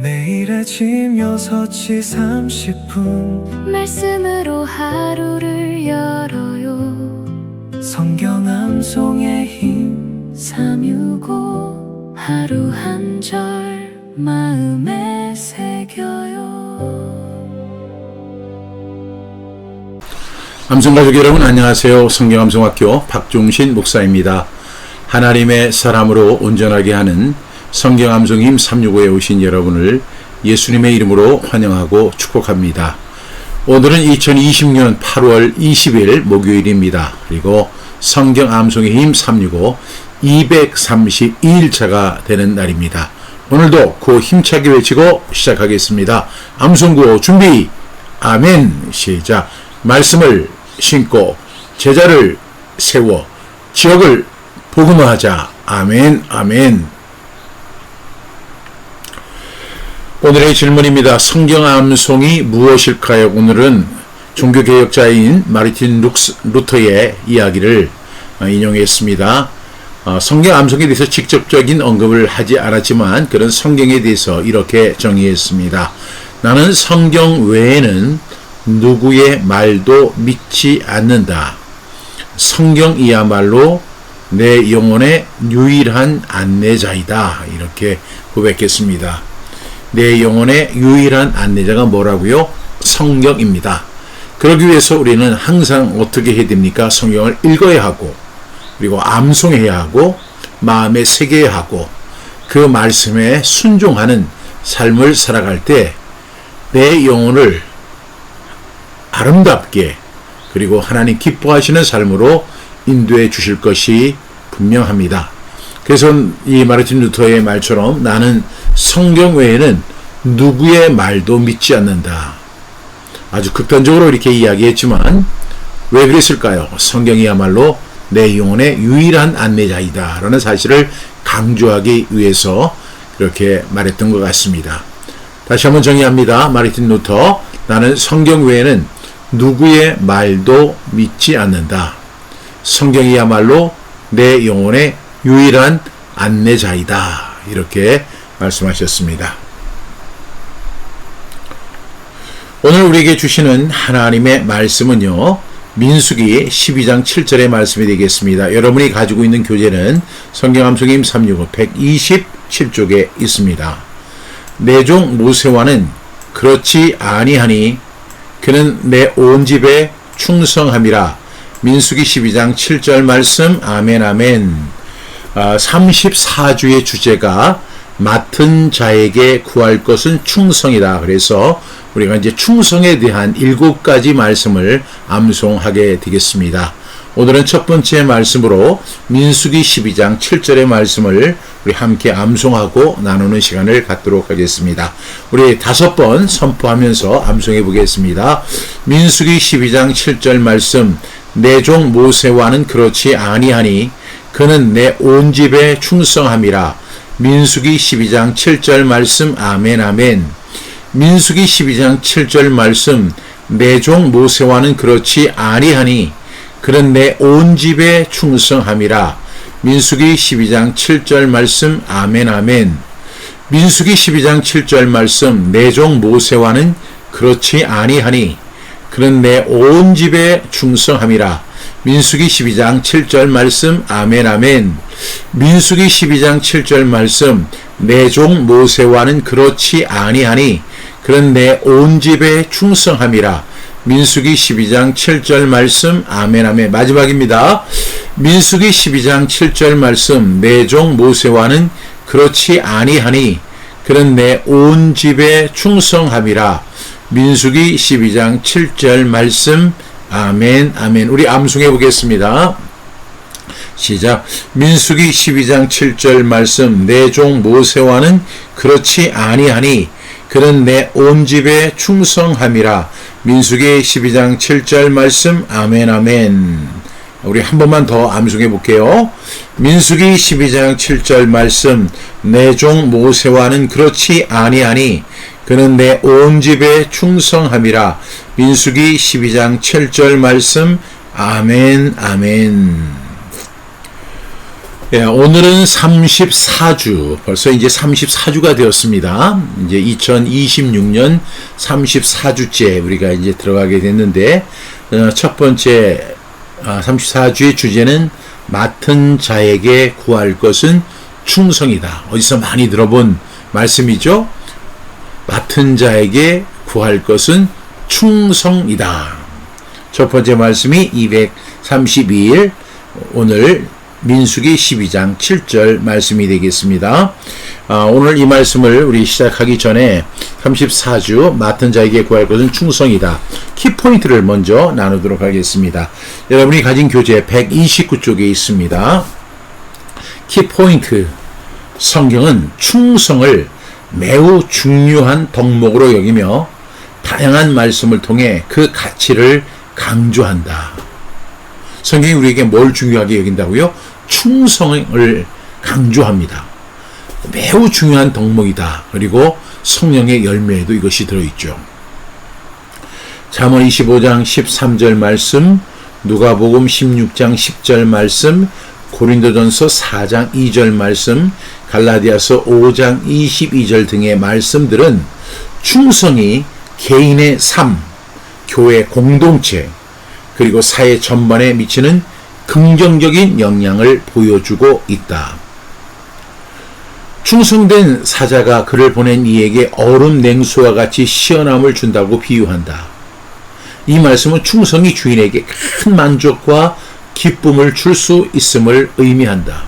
내일 아침 6시 30분 말씀으로 하루를 열어요. 성경 암송의 힘 365 하루 한 절 마음에 새겨요. 암송가족 여러분 안녕하세요. 성경암송학교 박종신 목사입니다. 하나님의 사람으로 온전하게 하는 성경암송임 365에 오신 여러분을 예수님의 이름으로 환영하고 축복합니다. 오늘은 2020년 8월 20일 목요일입니다. 그리고 성경암송의 힘 365 232일차가 되는 날입니다. 오늘도 그 힘차게 외치고 시작하겠습니다. 암송구호 준비 아멘. 시작. 말씀을 신고 제자를 세워 지역을 복음화하자. 아멘 아멘. 오늘의 질문입니다. 성경 암송이 무엇일까요? 오늘은 종교개혁자인 마르틴 루터의 이야기를 인용했습니다. 성경 암송에 대해서 직접적인 언급을 하지 않았지만 그런 성경에 대해서 이렇게 정의했습니다. 나는 성경 외에는 누구의 말도 믿지 않는다. 성경이야말로 내 영혼의 유일한 안내자이다. 이렇게 고백했습니다. 내 영혼의 유일한 안내자가 뭐라고요? 성경입니다. 그러기 위해서 우리는 항상 어떻게 해야 됩니까? 성경을 읽어야 하고 그리고 암송해야 하고 마음에 새겨야 하고 그 말씀에 순종하는 삶을 살아갈 때 내 영혼을 아름답게 그리고 하나님 기뻐하시는 삶으로 인도해 주실 것이 분명합니다. 그래서 이 마르틴 루터의 말처럼 나는 성경 외에는 누구의 말도 믿지 않는다. 아주 극단적으로 이렇게 이야기했지만 왜 그랬을까요? 성경이야말로 내 영혼의 유일한 안내자이다 라는 사실을 강조하기 위해서 그렇게 말했던 것 같습니다. 다시 한번 정의합니다. 마르틴 루터, 나는 성경 외에는 누구의 말도 믿지 않는다. 성경이야말로 내 영혼의 유일한 안내자이다. 이렇게 말씀하셨습니다. 오늘 우리에게 주시는 하나님의 말씀은요, 민수기 12장 7절의 말씀이 되겠습니다. 여러분이 가지고 있는 교재는 성경암송임 365 127쪽에 있습니다. 내 종 모세와는 그렇지 아니하니 그는 내 온 집에 충성함이라. 민수기 12장 7절 말씀. 아멘 아멘. 34주의 주제가 맡은 자에게 구할 것은 충성이다. 그래서 우리가 이제 충성에 대한 7가지 말씀을 암송하게 되겠습니다. 오늘은 첫 번째 말씀으로 민수기 12장 7절의 말씀을 우리 함께 암송하고 나누는 시간을 갖도록 하겠습니다. 우리 5번 선포하면서 암송해 보겠습니다. 민수기 12장 7절 말씀. 내 종 모세와는 그렇지 아니하니 그는 내 온 집에 충성함이라. 민수기 12장 7절 말씀. 아멘 아멘. 민수기 12장 7절 말씀. 내 종 모세와는 그렇지 아니하니 그는 내 온 집에 충성함이라. 민수기 12장 7절 말씀. 아멘 아멘. 민수기 12장 7절 말씀. 내 종 모세와는 그렇지 아니하니 그는 내 온 집에 충성함이라. 민수기 12장 7절 말씀. 아멘 아멘. 민수기 12장 7절 말씀. 내 종 모세와는 그렇지 아니하니 그는 내 온 집에 충성함이라. 민수기 12장 7절 말씀. 아멘 아멘. 마지막입니다. 민수기 12장 7절 말씀. 내 종 모세와는 그렇지 아니하니 그는 내 온 집에 충성함이라. 민수기 12장 7절 말씀. 아멘 아멘. 우리 암송해 보겠습니다. 시작. 민수기 12장 7절 말씀. 내 종 모세와는 그렇지 아니하니 그는 내 온 집에 충성함이라. 민수기 12장 7절 말씀. 아멘 아멘. 우리 한 번만 더 암송해 볼게요. 민수기 12장 7절 말씀. 내 종 모세와는 그렇지 아니하니 그는 내 온 집에 충성함이라. 민수기 12장 7절 말씀. 아멘 아멘. 예, 오늘은 34주, 벌써 이제 34주가 되었습니다. 이제 2026년 34주째 우리가 이제 들어가게 됐는데, 첫 번째 34주의 주제는 맡은 자에게 구할 것은 충성이다. 어디서 많이 들어본 말씀이죠? 맡은 자에게 구할 것은 충성이다. 첫 번째 말씀이 232일, 오늘 민수기 12장 7절 말씀이 되겠습니다. 오늘 이 말씀을 우리 시작하기 전에 34주 맡은 자에게 구할 것은 충성이다. 키포인트를 먼저 나누도록 하겠습니다. 여러분이 가진 교재 129쪽에 있습니다. 키포인트, 성경은 충성을 매우 중요한 덕목으로 여기며 다양한 말씀을 통해 그 가치를 강조한다. 성경이 우리에게 뭘 중요하게 여긴다고요? 충성을 강조합니다. 매우 중요한 덕목이다. 그리고 성령의 열매에도 이것이 들어있죠. 잠언 25장 13절 말씀, 누가복음 16장 10절 말씀, 고린도전서 4장 2절 말씀, 갈라디아서 5장 22절 등의 말씀들은 충성이 개인의 삶, 교회 공동체, 그리고 사회 전반에 미치는 긍정적인 영향을 보여주고 있다. 충성된 사자가 그를 보낸 이에게 얼음 냉수와 같이 시원함을 준다고 비유한다. 이 말씀은 충성이 주인에게 큰 만족과 기쁨을 줄 수 있음을 의미한다.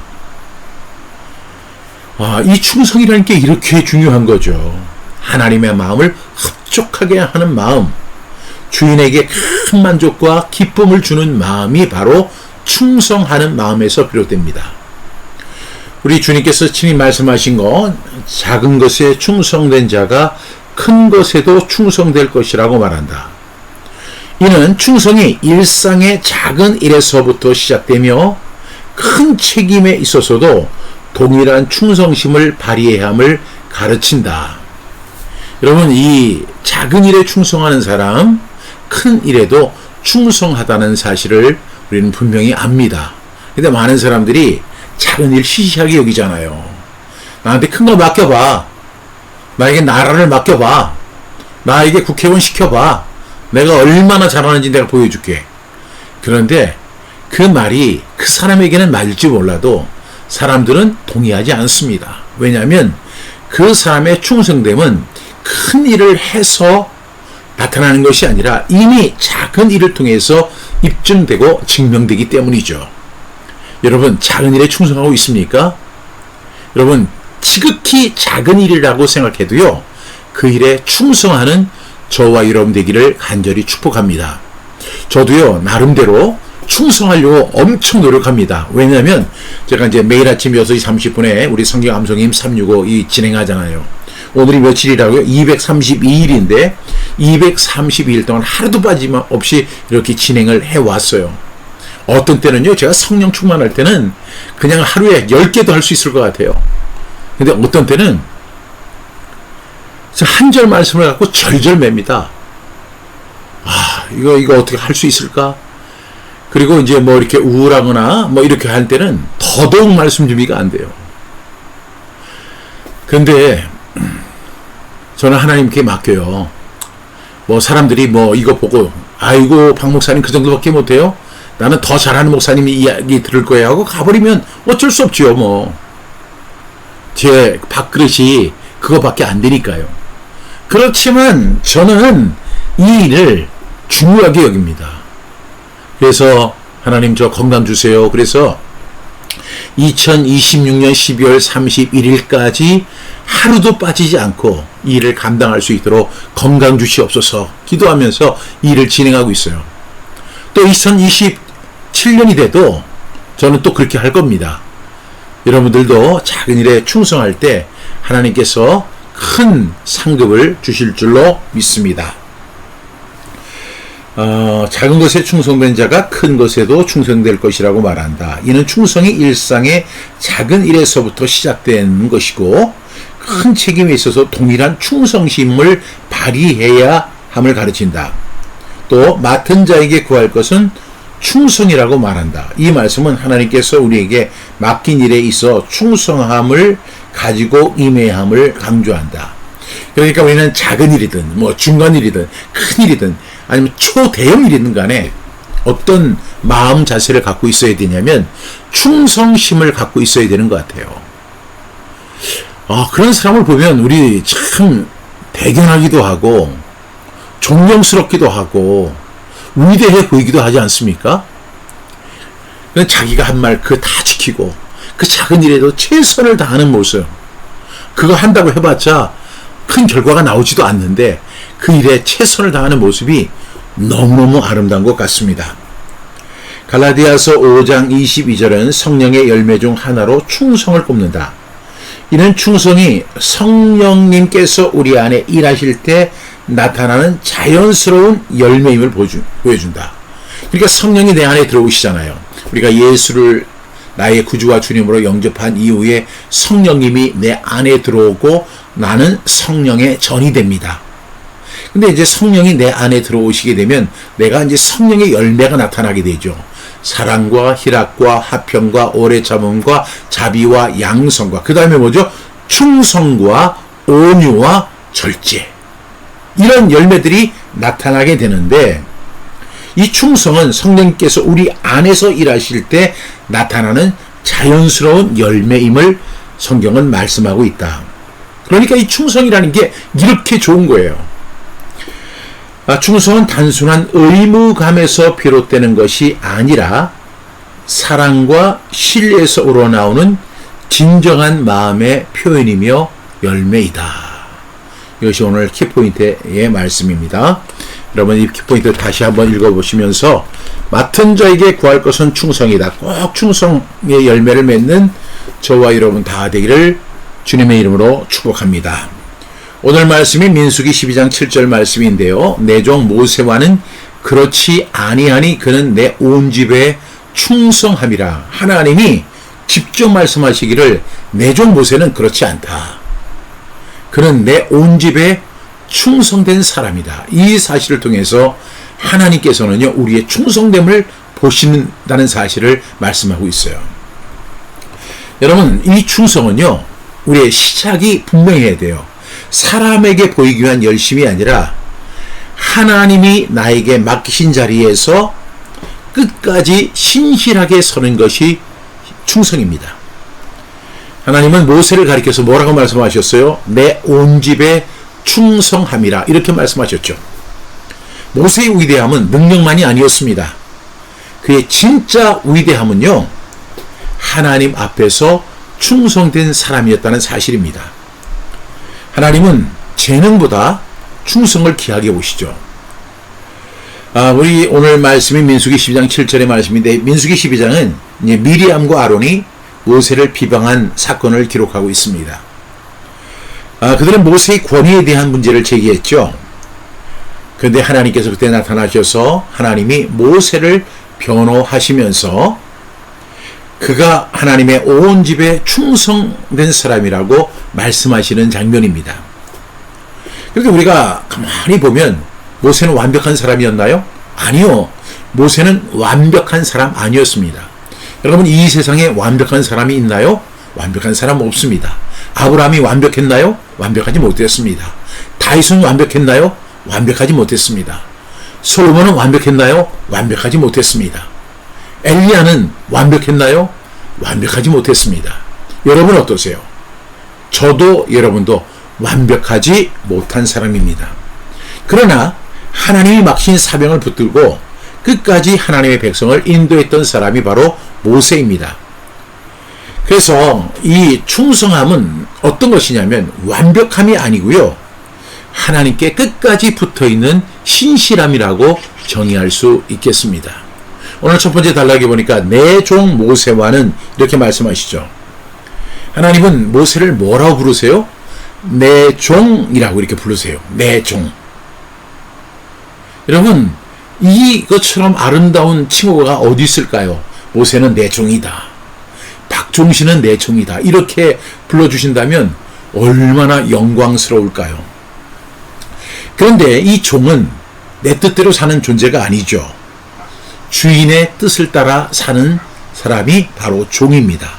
이 충성이라는 게 이렇게 중요한 거죠. 하나님의 마음을 흡족하게 하는 마음, 주인에게 큰 만족과 기쁨을 주는 마음이 바로 충성하는 마음에서 비롯됩니다. 우리 주님께서 친히 말씀하신 것, 작은 것에 충성된 자가 큰 것에도 충성될 것이라고 말한다. 이는 충성이 일상의 작은 일에서부터 시작되며 큰 책임에 있어서도 동일한 충성심을 발휘해야 함을 가르친다. 여러분, 이 작은 일에 충성하는 사람, 큰 일에도 충성하다는 사실을 우리는 분명히 압니다. 근데 많은 사람들이 작은 일 시시하게 여기잖아요. 나한테 큰 거 맡겨봐. 나에게 나라를 맡겨봐. 나에게 국회의원 시켜봐. 내가 얼마나 잘하는지 내가 보여줄게. 그런데 그 말이 그 사람에게는 맞을지 몰라도 사람들은 동의하지 않습니다. 왜냐하면 그 사람의 충성됨은 큰 일을 해서 나타나는 것이 아니라 이미 작은 일을 통해서 입증되고 증명되기 때문이죠. 여러분, 작은 일에 충성하고 있습니까? 여러분, 지극히 작은 일이라고 생각해도요, 그 일에 충성하는 저와 여러분 되기를 간절히 축복합니다. 저도요, 나름대로 충성하려고 엄청 노력합니다. 왜냐하면 제가 이제 매일 아침 6시 30분에 우리 성경 암송임 365 진행하잖아요. 오늘이 며칠이라고요? 232일인데 232일 동안 하루도 빠짐없이 이렇게 진행을 해왔어요. 어떤 때는요, 제가 성령 충만할 때는 그냥 하루에 10개도 할 수 있을 것 같아요. 근데 어떤 때는 한 절 말씀을 갖고 절절 맵니다. 이거 어떻게 할 수 있을까? 그리고 이제 뭐 이렇게 우울하거나 뭐 이렇게 할 때는 더더욱 말씀 준비가 안 돼요. 근데 저는 하나님께 맡겨요. 뭐 사람들이 뭐 이거 보고 아이고 박 목사님 그 정도밖에 못해요? 나는 더 잘하는 목사님이 이야기 들을 거야 하고 가버리면 어쩔 수 없지요. 뭐 제 밥그릇이 그거밖에 안 되니까요. 그렇지만 저는 이 일을 중요하게 여깁니다. 그래서 하나님 저 건강 주세요. 그래서 2026년 12월 31일까지 하루도 빠지지 않고 이 일을 감당할 수 있도록 건강 주시옵소서 기도하면서 이 일을 진행하고 있어요. 또 2027년이 돼도 저는 또 그렇게 할 겁니다. 여러분들도 작은 일에 충성할 때 하나님께서 큰 상급을 주실 줄로 믿습니다. 작은 것에 충성된 자가 큰 것에도 충성될 것이라고 말한다. 이는 충성이 일상의 작은 일에서부터 시작되는 것이고 큰 책임에 있어서 동일한 충성심을 발휘해야 함을 가르친다. 또 맡은 자에게 구할 것은 충성이라고 말한다. 이 말씀은 하나님께서 우리에게 맡긴 일에 있어 충성함을 가지고 임해함을 강조한다. 그러니까 우리는 작은 일이든 뭐 중간 일이든 큰 일이든 아니면 초대형 일이든 간에 어떤 마음 자세를 갖고 있어야 되냐면 충성심을 갖고 있어야 되는 것 같아요. 그런 사람을 보면 우리 참 대견하기도 하고 존경스럽기도 하고 위대해 보이기도 하지 않습니까? 자기가 한 말 그거 다 지키고 그 작은 일에도 최선을 다하는 모습, 그거 한다고 해봤자 큰 결과가 나오지도 않는데 그 일에 최선을 다하는 모습이 너무너무 아름다운 것 같습니다. 갈라디아서 5장 22절은 성령의 열매 중 하나로 충성을 꼽는다. 이는 충성이 성령님께서 우리 안에 일하실 때 나타나는 자연스러운 열매임을 보여준다. 그러니까 성령이 내 안에 들어오시잖아요. 우리가 예수를 나의 구주와 주님으로 영접한 이후에 성령님이 내 안에 들어오고 나는 성령의 전이 됩니다. 근데 이제 성령이 내 안에 들어오시게 되면 내가 이제 성령의 열매가 나타나게 되죠. 사랑과 희락과 화평과 오래 참음과 자비와 양성과 그 다음에 뭐죠? 충성과 온유와 절제. 이런 열매들이 나타나게 되는데 이 충성은 성령께서 우리 안에서 일하실 때 나타나는 자연스러운 열매임을 성경은 말씀하고 있다. 그러니까 이 충성이라는 게 이렇게 좋은 거예요. 충성은 단순한 의무감에서 비롯되는 것이 아니라 사랑과 신뢰에서 우러나오는 진정한 마음의 표현이며 열매이다. 이것이 오늘 키포인트의 말씀입니다. 여러분 이 키포인트 다시 한번 읽어보시면서 맡은 자에게 구할 것은 충성이다. 꼭 충성의 열매를 맺는 저와 여러분 다 되기를 주님의 이름으로 축복합니다. 오늘 말씀이 민수기 12장 7절 말씀인데요. 내 종 모세와는 그렇지 아니하니 그는 내 온 집에 충성함이라. 하나님이 직접 말씀하시기를 내 종 모세는 그렇지 않다. 그는 내 온 집에 충성된 사람이다. 이 사실을 통해서 하나님께서는요 우리의 충성됨을 보신다는 사실을 말씀하고 있어요. 여러분 이 충성은요 우리의 시작이 분명해야 돼요. 사람에게 보이기 위한 열심이 아니라 하나님이 나에게 맡기신 자리에서 끝까지 신실하게 서는 것이 충성입니다. 하나님은 모세를 가리켜서 뭐라고 말씀하셨어요? 내 온 집에 충성함이라 이렇게 말씀하셨죠. 모세의 위대함은 능력만이 아니었습니다. 그의 진짜 위대함은요 하나님 앞에서 충성된 사람이었다는 사실입니다. 하나님은 재능보다 충성을 귀하게 보시죠. 우리 오늘 말씀이 민수기 12장 7절의 말씀인데 민수기 12장은 이제 미리암과 아론이 모세를 비방한 사건을 기록하고 있습니다. 그들은 모세의 권위에 대한 문제를 제기했죠. 그런데 하나님께서 그때 나타나셔서 하나님이 모세를 변호하시면서 그가 하나님의 온 집에 충성된 사람이라고 말씀하시는 장면입니다. 그런데 우리가 가만히 보면 모세는 완벽한 사람이었나요? 아니요. 모세는 완벽한 사람 아니었습니다. 여러분 이 세상에 완벽한 사람이 있나요? 완벽한 사람 없습니다. 아브라함이 완벽했나요? 완벽하지 못했습니다. 다윗은 완벽했나요? 완벽하지 못했습니다. 솔로몬은 완벽했나요? 완벽하지 못했습니다. 엘리야는 완벽했나요? 완벽하지 못했습니다. 여러분 어떠세요? 저도 여러분도 완벽하지 못한 사람입니다. 그러나 하나님이 맡긴 사명을 붙들고 끝까지 하나님의 백성을 인도했던 사람이 바로 모세입니다. 그래서 이 충성함은 어떤 것이냐면 완벽함이 아니고요. 하나님께 끝까지 붙어있는 신실함이라고 정의할 수 있겠습니다. 오늘 첫 번째 단락에 보니까 내 종 모세와는 이렇게 말씀하시죠. 하나님은 모세를 뭐라고 부르세요? 내 종이라고 이렇게 부르세요. 내 종. 여러분 이것처럼 아름다운 칭호가 어디 있을까요? 모세는 내 종이다. 박종신은 내 종이다. 이렇게 불러주신다면 얼마나 영광스러울까요? 그런데 이 종은 내 뜻대로 사는 존재가 아니죠. 주인의 뜻을 따라 사는 사람이 바로 종입니다.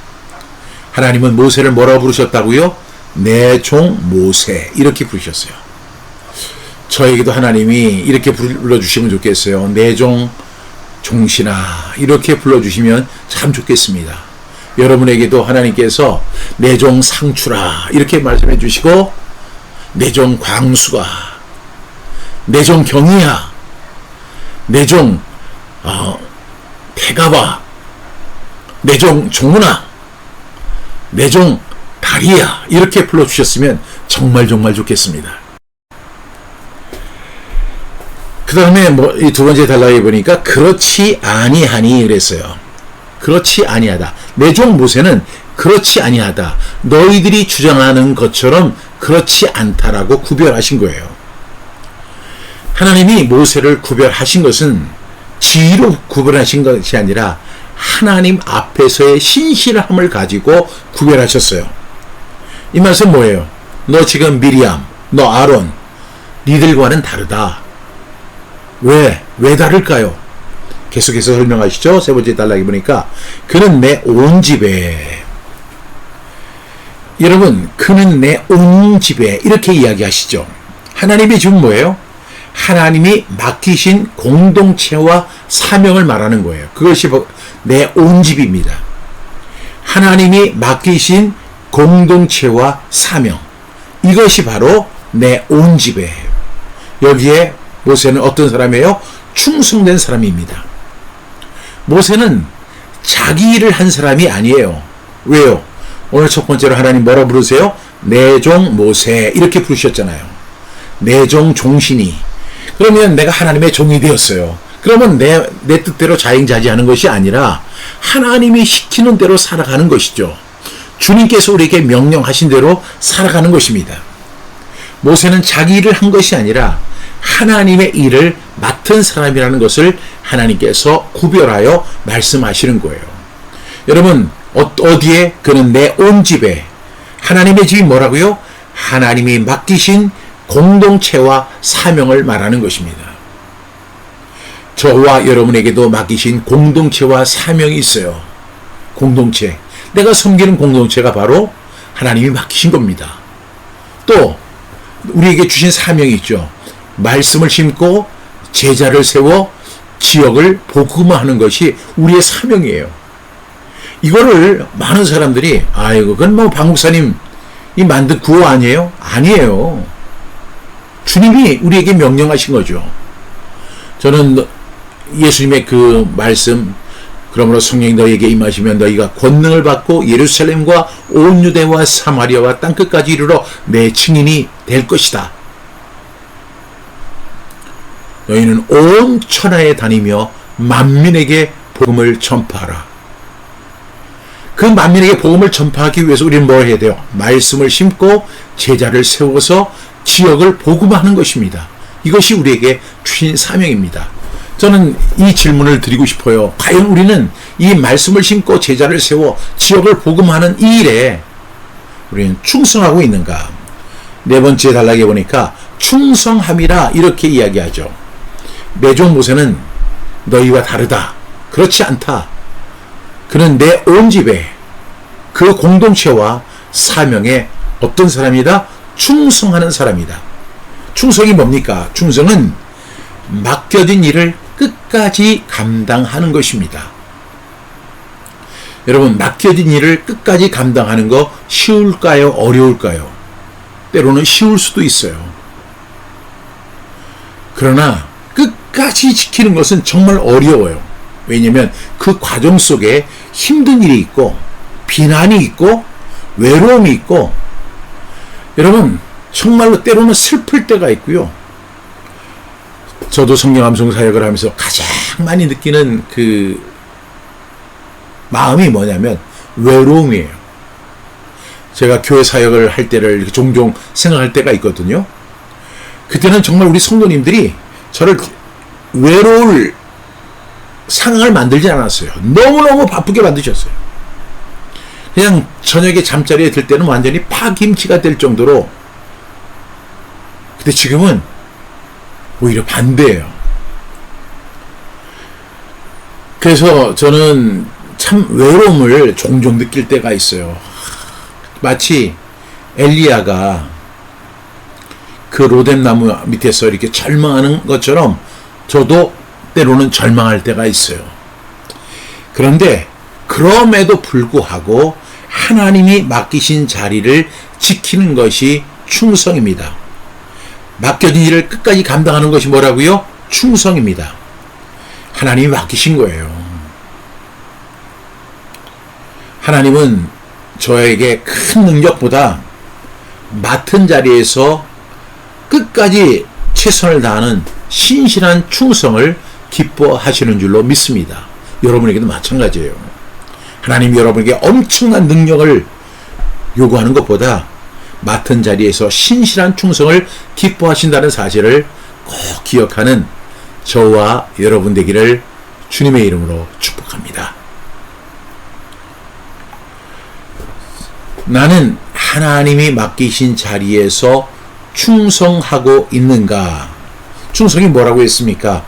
하나님은 모세를 뭐라고 부르셨다고요? 내 종 모세 이렇게 부르셨어요. 저에게도 하나님이 이렇게 불러주시면 좋겠어요. 내 종 종신아 이렇게 불러주시면 참 좋겠습니다. 여러분에게도 하나님께서 내 종 상추라 이렇게 말씀해 주시고 내 종 광수가 내 종 경이야 내 종 태가와 내 종 종문아 내 종 다리야 이렇게 불러주셨으면 정말 좋겠습니다. 그 다음에 이 두 번째 단락에 보니까 그렇지 아니하니 그랬어요. 그렇지 아니하다. 내 종 모세는 그렇지 아니하다. 너희들이 주장하는 것처럼 그렇지 않다라고 구별하신 거예요. 하나님이 모세를 구별하신 것은 지위로 구별하신 것이 아니라 하나님 앞에서의 신실함을 가지고 구별하셨어요. 이 말씀 뭐예요? 너 지금 미리암, 너 아론, 니들과는 다르다. 왜 다를까요? 계속해서 설명하시죠. 세 번째 단락에 보니까 그는 내 온 집에 여러분 그는 내 온 집에 이렇게 이야기하시죠. 하나님의 집은 뭐예요? 하나님이 맡기신 공동체와 사명을 말하는 거예요. 그것이 내 온 집입니다. 하나님이 맡기신 공동체와 사명 이것이 바로 내 온 집이에요. 여기에 모세는 어떤 사람이에요? 충성된 사람입니다. 모세는 자기 일을 한 사람이 아니에요. 왜요? 오늘 첫 번째로 하나님 뭐라 부르세요? 내 종 모세 이렇게 부르셨잖아요. 내 종 종신이. 그러면 내가 하나님의 종이 되었어요. 그러면 내 뜻대로 자행자지하는 것이 아니라 하나님이 시키는 대로 살아가는 것이죠. 주님께서 우리에게 명령하신 대로 살아가는 것입니다. 모세는 자기 일을 한 것이 아니라 하나님의 일을 맡은 사람이라는 것을 하나님께서 구별하여 말씀하시는 거예요. 여러분 어디에? 그는 내 온 집에. 하나님의 집이 뭐라고요? 하나님이 맡기신 공동체와 사명을 말하는 것입니다. 저와 여러분에게도 맡기신 공동체와 사명이 있어요. 공동체. 내가 섬기는 공동체가 바로 하나님이 맡기신 겁니다. 또 우리에게 주신 사명이 있죠. 말씀을 심고 제자를 세워 지역을 복음화하는 것이 우리의 사명이에요. 이거를 많은 사람들이 아이고 그건 뭐 박목사님 이 만든 구호 아니에요? 아니에요. 주님이 우리에게 명령하신 거죠. 저는 예수님의 그 말씀 그러므로 성령이 너희에게 임하시면 너희가 권능을 받고 예루살렘과 온 유대와 사마리아와 땅끝까지 이르러 내 증인이 될 것이다. 너희는 온 천하에 다니며 만민에게 복음을 전파하라. 그 만민에게 복음을 전파하기 위해서 우리는 뭘 해야 돼요? 말씀을 심고 제자를 세워서 지역을 복음화하는 것입니다. 이것이 우리에게 주신 사명입니다. 저는 이 질문을 드리고 싶어요. 과연 우리는 이 말씀을 심고 제자를 세워 지역을 복음하는 이 일에 우리는 충성하고 있는가? 네 번째 단락에 보니까 충성함이라 이렇게 이야기하죠. 내 종 모세는 너희와 다르다. 그렇지 않다. 그는 내 온 집에 그 공동체와 사명에 어떤 사람이다? 충성하는 사람이다. 충성이 뭡니까? 충성은 맡겨진 일을 끝까지 감당하는 것입니다. 여러분 맡겨진 일을 끝까지 감당하는 거 쉬울까요? 어려울까요? 때로는 쉬울 수도 있어요. 그러나 끝까지 지키는 것은 정말 어려워요. 왜냐하면 그 과정 속에 힘든 일이 있고 비난이 있고 외로움이 있고 여러분 정말로 때로는 슬플 때가 있고요. 저도 성령 암송 사역을 하면서 가장 많이 느끼는 그 마음이 뭐냐면 외로움이에요. 제가 교회 사역을 할 때를 이렇게 종종 생각할 때가 있거든요. 그때는 정말 우리 성도님들이 저를 외로울 상황을 만들지 않았어요. 너무너무 바쁘게 만드셨어요. 그냥 저녁에 잠자리에 들 때는 완전히 파김치가 될 정도로. 근데 지금은 오히려 반대예요. 그래서 저는 참 외로움을 종종 느낄 때가 있어요. 마치 엘리야가 그 로뎀나무 밑에서 이렇게 절망하는 것처럼 저도 때로는 절망할 때가 있어요. 그런데 그럼에도 불구하고 하나님이 맡기신 자리를 지키는 것이 충성입니다. 맡겨진 일을 끝까지 감당하는 것이 뭐라고요? 충성입니다. 하나님이 맡기신 거예요. 하나님은 저에게 큰 능력보다 맡은 자리에서 끝까지 최선을 다하는 신실한 충성을 기뻐하시는 줄로 믿습니다. 여러분에게도 마찬가지예요. 하나님이 여러분에게 엄청난 능력을 요구하는 것보다 맡은 자리에서 신실한 충성을 기뻐하신다는 사실을 꼭 기억하는 저와 여러분 되기를 주님의 이름으로 축복합니다. 나는 하나님이 맡기신 자리에서 충성하고 있는가? 충성이 뭐라고 했습니까?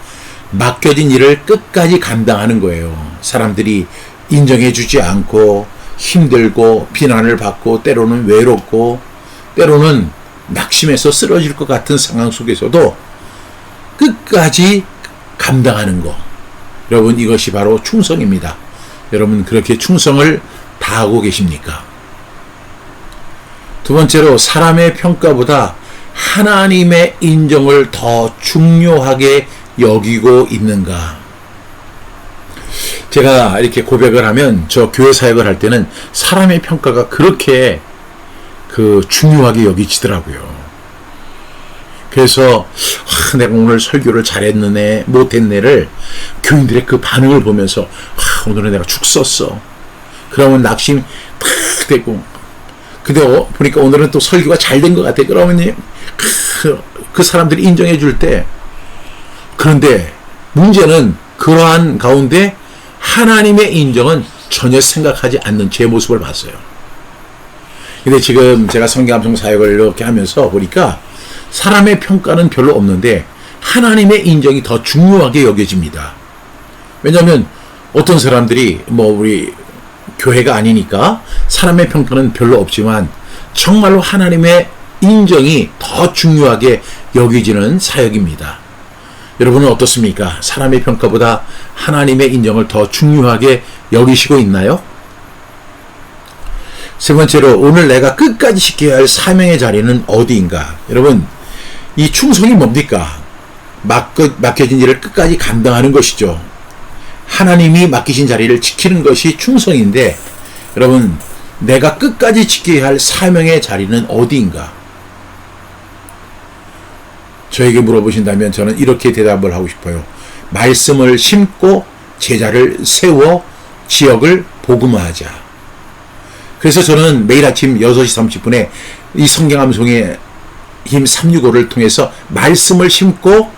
맡겨진 일을 끝까지 감당하는 거예요. 사람들이 인정해 주지 않고 힘들고 비난을 받고 때로는 외롭고 때로는 낙심해서 쓰러질 것 같은 상황 속에서도 끝까지 감당하는 거. 여러분, 이것이 바로 충성입니다. 여러분, 그렇게 충성을 다하고 계십니까? 두 번째로, 사람의 평가보다 하나님의 인정을 더 중요하게 여기고 있는가? 제가 이렇게 고백을 하면, 저 교회 사역을 할 때는 사람의 평가가 그렇게 중요하게 여기지더라고요. 그래서 내가 오늘 설교를 잘했느네 못했네를 교인들의 그 반응을 보면서 오늘은 내가 죽 썼어. 그러면 낙심 탁 되고, 근데 보니까 오늘은 또 설교가 잘 된 것 같아. 그러면 그 사람들이 인정해 줄 때, 그런데 문제는 그러한 가운데 하나님의 인정은 전혀 생각하지 않는 제 모습을 봤어요. 근데 지금 제가 성경암송 사역을 이렇게 하면서 보니까 사람의 평가는 별로 없는데 하나님의 인정이 더 중요하게 여겨집니다. 왜냐하면 어떤 사람들이 우리 교회가 아니니까 사람의 평가는 별로 없지만 정말로 하나님의 인정이 더 중요하게 여겨지는 사역입니다. 여러분은 어떻습니까? 사람의 평가보다 하나님의 인정을 더 중요하게 여기시고 있나요? 세 번째로, 오늘 내가 끝까지 지켜야 할 사명의 자리는 어디인가? 여러분, 이 충성이 뭡니까? 맡겨진 일을 끝까지 감당하는 것이죠. 하나님이 맡기신 자리를 지키는 것이 충성인데, 여러분, 내가 끝까지 지켜야 할 사명의 자리는 어디인가? 저에게 물어보신다면 저는 이렇게 대답을 하고 싶어요. 말씀을 심고 제자를 세워 지역을 복음화하자. 그래서 저는 매일 아침 6시 30분에 이 성경암송의 힘 365를 통해서 말씀을 심고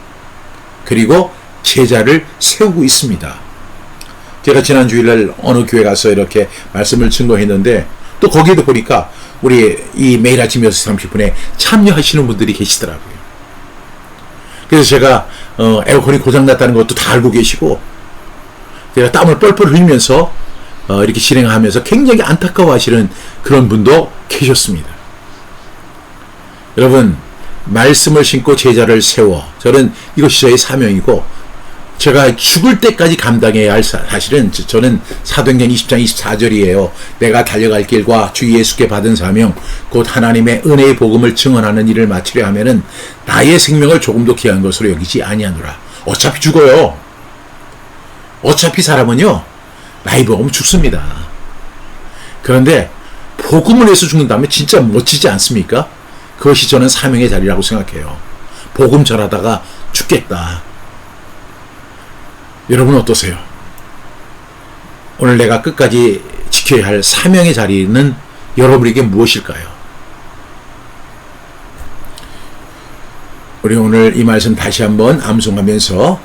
그리고 제자를 세우고 있습니다. 제가 지난 주일날 어느 교회 가서 이렇게 말씀을 증거했는데, 또 거기에도 보니까 우리 이 매일 아침 6시 30분에 참여하시는 분들이 계시더라고요. 그래서 제가 에어컨이 고장났다는 것도 다 알고 계시고, 제가 땀을 뻘뻘 흘리면서 이렇게 진행하면서 굉장히 안타까워하시는 그런 분도 계셨습니다. 여러분, 말씀을 신고 제자를 세워, 저는 이것이 저의 사명이고, 제가 죽을 때까지 감당해야 할 사실은, 저는 사도행전 20장 24절이에요. 내가 달려갈 길과 주 예수께 받은 사명 곧 하나님의 은혜의 복음을 증언하는 일을 마치려 하면은 나의 생명을 조금도 귀한 것으로 여기지 아니하노라. 어차피 죽어요. 어차피 사람은요, 나이 먹으면 죽습니다. 그런데 복음을 위해서 죽는다면 진짜 멋지지 않습니까? 그것이 저는 사명의 자리라고 생각해요. 복음 전하다가 죽겠다. 여러분 어떠세요? 오늘 내가 끝까지 지켜야 할 사명의 자리는 여러분에게 무엇일까요? 우리 오늘 이 말씀 다시 한번 암송하면서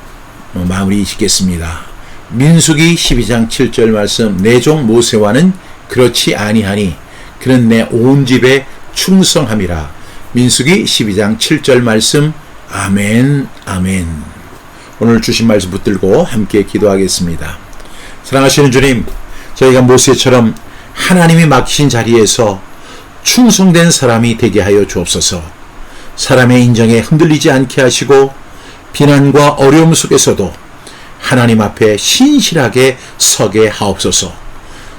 마무리 짓겠습니다. 민수기 12장 7절 말씀, 내 종 모세와는 그렇지 아니하니 그는 내 온 집에 충성함이라. 민수기 12장 7절 말씀. 아멘, 아멘. 오늘 주신 말씀 붙들고 함께 기도하겠습니다. 사랑하시는 주님, 저희가 모세처럼 하나님이 맡기신 자리에서 충성된 사람이 되게 하여 주옵소서. 사람의 인정에 흔들리지 않게 하시고 비난과 어려움 속에서도 하나님 앞에 신실하게 서게 하옵소서.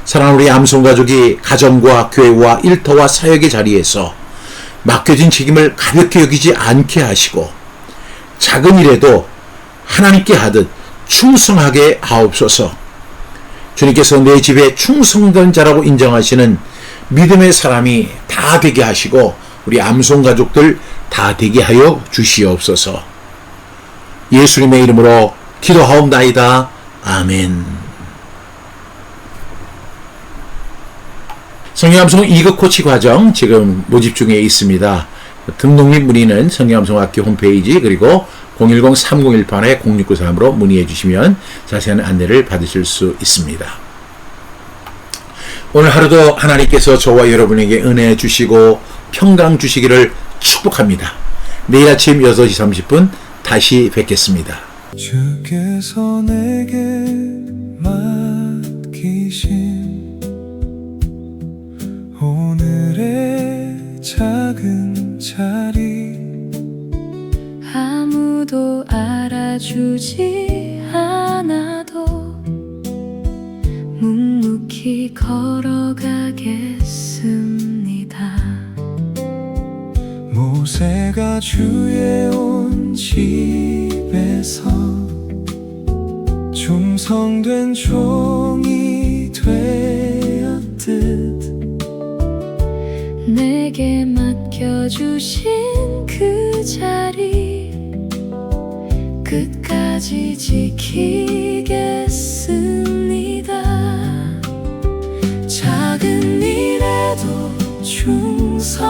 사랑하는 우리 암송가족이 가정과 교회와 일터와 사역의 자리에서 맡겨진 책임을 가볍게 여기지 않게 하시고 작은 일에도 하나님께 하듯 충성하게 하옵소서. 주님께서 내 집에 충성된 자라고 인정하시는 믿음의 사람이 다 되게 하시고 우리 암송가족들 다 되게 하여 주시옵소서. 예수님의 이름으로 기도하옵나이다. 아멘. 성경암송 2급 코치 과정 지금 모집 중에 있습니다. 등록 및 문의는 성경암송학교 홈페이지 그리고 010-3018-0693으로 문의해 주시면 자세한 안내를 받으실 수 있습니다. 오늘 하루도 하나님께서 저와 여러분에게 은혜 주시고 평강 주시기를 축복합니다. 내일 아침 6시 30분 다시 뵙겠습니다. 주께서 내게 맡기신 오늘의 작은 자리 아무도 알아주지 않아도 묵묵히 걸어가겠습니다. 모세가 주의 온 집에서 충성된 종이 되었듯 내게 맡겨주신 그 자리 끝까지 지키겠습니다. 작은 일에도 충성하리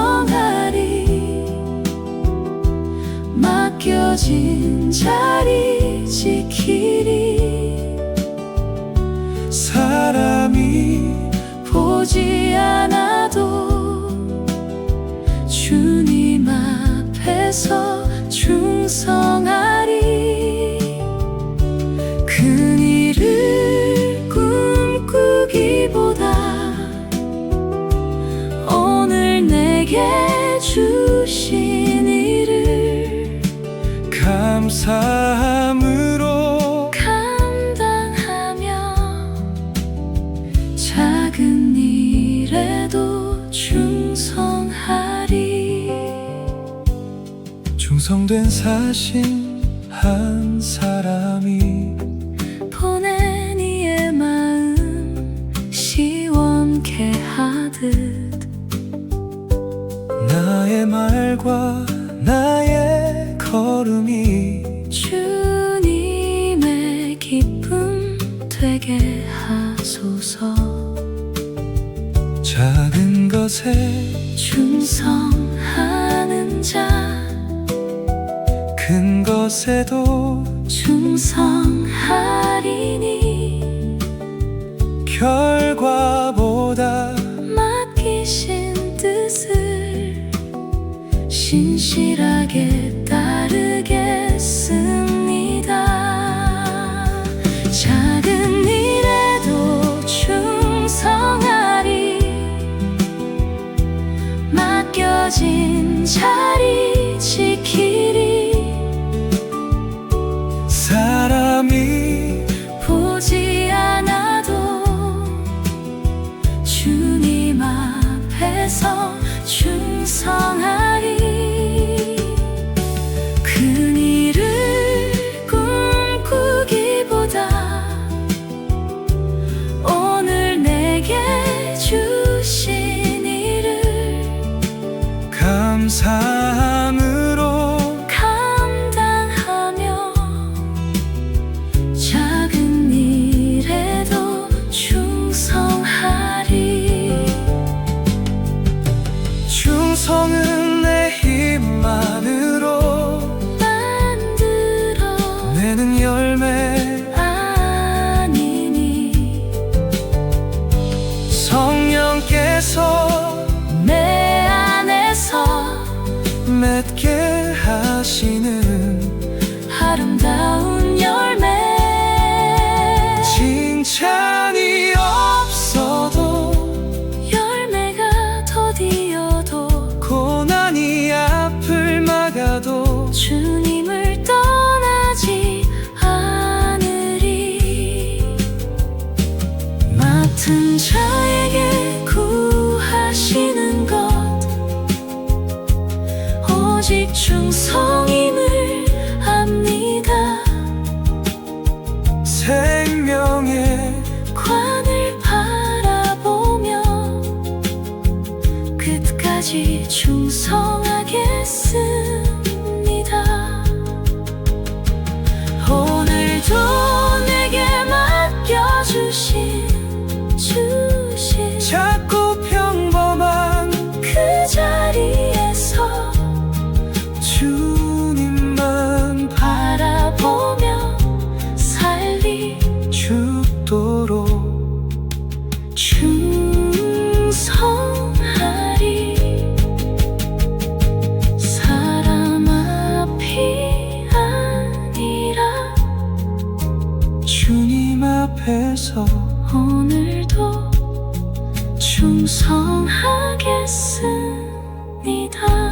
맡겨진 자리 지키리 사람이 보지 않아도 주님 앞에서 충성하리 큰 일을 꿈꾸기보다 오늘 내게 주신 일을 감사함으로 감당하며 작은 일에도 충성하리. 충성된 사신 한 사람이 보낸 이의 마음 시원케 하듯 나의 말과 나의 걸음이 주님의 기쁨 되게 하소서. 작은 것에 충성하는 자 큰 것에도 충성하리니 결과보다 맡기신 뜻을 신실하게 따르겠습니다. 작은 일에도 충성하리 맡겨진 자리 지키리 사람이 보지 않아도 주님 앞에서 충성하리 큰 일을 꿈꾸기보다 오늘 내게 주신 일을 감사 맡은 자에게 구하시는 것 오직 충성임을 압니다. 생명의 관을 바라보며 끝까지 충성하겠습니다. 오늘도 내게 맡겨주신 작고 평범한 그 자리에서 주님만 바라보며 살리 죽도록 충성하리. 사람 앞이 아니라 주님 앞에서 오늘도 충성하겠습니다.